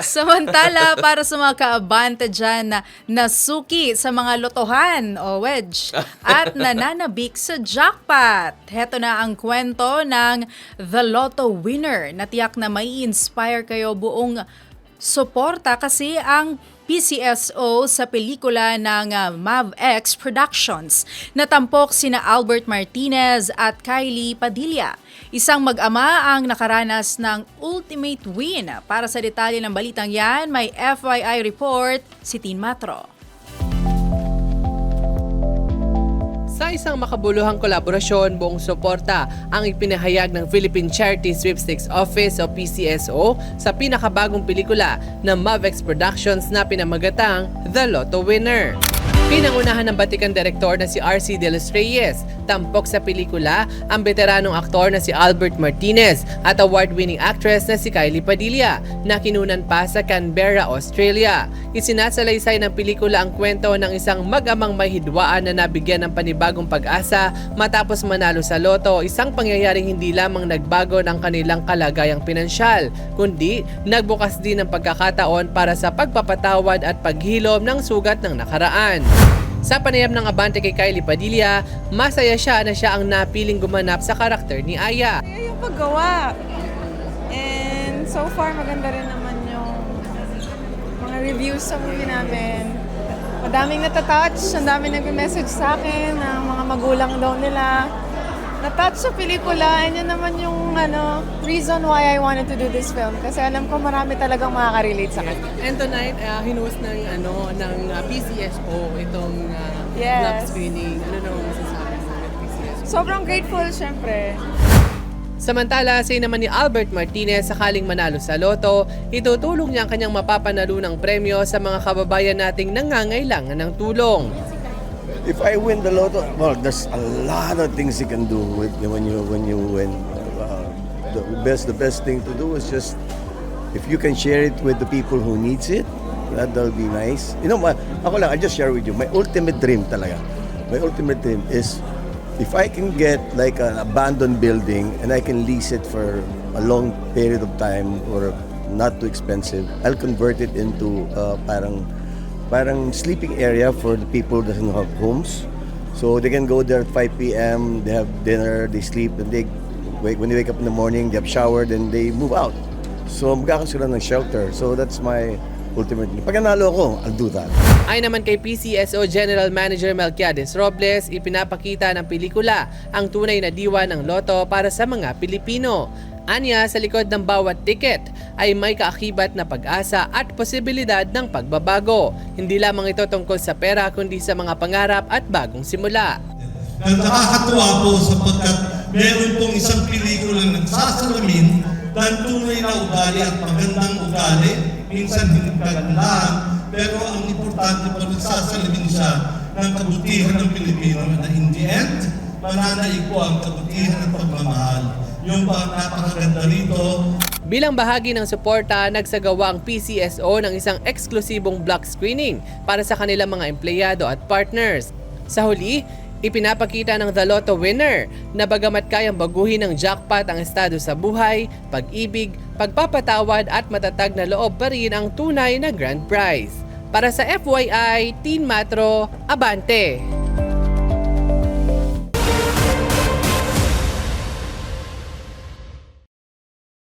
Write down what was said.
Samantala, para sa mga kaabante dyan na nasuki sa mga lotohan o wedge at nananabik sa jackpot. Heto na ang kwento ng The Lotto Winner na tiyak na may inspire kayo buong suporta kasi ang PCSO sa pelikula ng MavX Productions. Natampok sina Albert Martinez at Kylie Padilla. Isang mag-ama ang nakaranas ng ultimate win. Para sa detalye ng balitang yan, may FYI report si Tin Matro. Sa isang makabuluhang kolaborasyon, buong suporta ang ipinahayag ng Philippine Charity Sweepstakes Office o PCSO sa pinakabagong pelikula ng MavX Productions na pinamagatang The Lotto Winner. Pinangunahan ng batikan direktor na si R.C. De Los Reyes, tampok sa pelikula ang veteranong aktor na si Albert Martinez at award-winning actress na si Kylie Padilla na kinunan pa sa Canberra, Australia. Isinasalaysay ng pelikula ang kwento ng isang mag-amang may hidwaan na nabigyan ng panibagong pag-asa matapos manalo sa loto, isang pangyayaring hindi lamang nagbago ng kanilang kalagayang pinansyal, kundi nagbukas din ng pagkakataon para sa pagpapatawad at paghilom ng sugat ng nakaraan. Sa panayam ng abante kay Kylie Padilla, masaya siya na siya ang napiling gumanap sa karakter ni Aya. Yung paggawa. And so far, maganda rin naman yung mga reviews sa movie namin. Madaming natatouch, ang daming nag-message sa akin ng mga magulang daw nila. Na-touch sa pelikula, and yun naman yung reason why I wanted to do this film. Kasi alam ko marami talagang makaka-relate sa kanya. And tonight, hinuhos ng PCSO itong Yes. love screening. Ano nang masasabi mo ng PCSO? Sobrang grateful, syempre. Samantala, say naman ni Albert Martinez sakaling manalo sa loto, itutulong niya ang kanyang mapapanalunang premyo sa mga kababayan nating nangangailangan ng tulong. If I win the lotto, well, there's a lot of things you can do when you win. The best thing to do is just if you can share it with the people who needs it, that'll be nice. You know, ako lang, I just share with you my ultimate dream talaga. My ultimate dream is if I can get like an abandoned building and I can lease it for a long period of time or not too expensive, I'll convert it into parang sleeping area for the people that don't have homes. So they can go there at 5 p.m., they have dinner, they sleep, and when they wake up in the morning, they have showered, and they move out. So magkakaroon sila ng shelter. So that's my ultimate. Pag nanalo ako, I'll do that. Ay naman kay PCSO General Manager Melquiades Robles, ipinapakita ng pelikula ang tunay na diwa ng loto para sa mga Pilipino. Anya, sa likod ng bawat ticket ay may kaakibat na pag-asa at posibilidad ng pagbabago. Hindi lamang ito tungkol sa pera kundi sa mga pangarap at bagong simula. Nakakatuwa po sapagkat meron pong isang pelikula nagsasalamin ng tunay na ugali at magandang ugali. Minsan hindi kagandahan, pero ang importante po nagsasalamin siya ng kabutihan ng Pilipino na in the end, mananaig po ang kabutihan at pagmamahal. Yung napakaganda rito. Bilang bahagi ng suporta, nagsagawa ang PCSO ng isang eksklusibong block screening para sa kanilang mga empleyado at partners. Sa huli, ipinapakita ng The Lotto Winner na bagamat kayang baguhin ng jackpot ang estado sa buhay, pag-ibig, pagpapatawad at matatag na loob pa rin ang tunay na grand prize. Para sa FYI, Tin Matro, Abante!